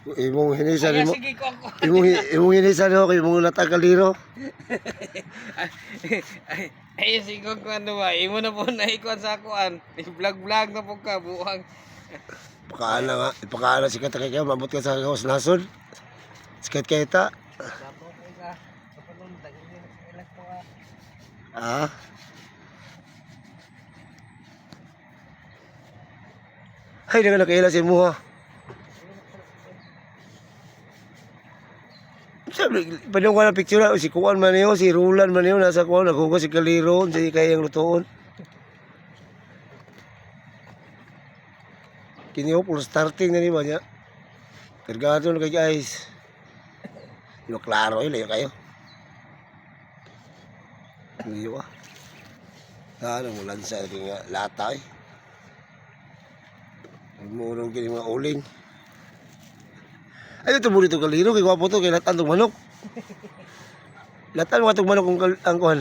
Imong hinisan Ay, mo. sige ko ako. Imong hinisan ho kay imong latag kaliro. Ay, sige ko ano ba? Imo na po na ikuan sa akuan. I-vlog-vlog na po ka buang. Pakaana nga, ipakaana si kata kay mabot ka sa kawas nasod. Sikat kay ta. Dapo kay ka. Kapalon daghan ni ilas po ka. Ah. Hay dengan nakaila si mo ha. Sabi, padung ko na picture na, si Kuan man yun, si Rulan man yun, nasa Kuan, naghugas si Kaliron, si kayang lutoon. Kini ho, puro starting na ni ba niya. Kargado na kayo guys. Di ba klaro yun, layo kayo. Hindi ba? Ano mo lansa, nga lata eh. Murong kini mga uling. Ay, ito mo dito kaliro, kay gwapo to, kay latan itong manok. Latan mo itong manok ang kuhan.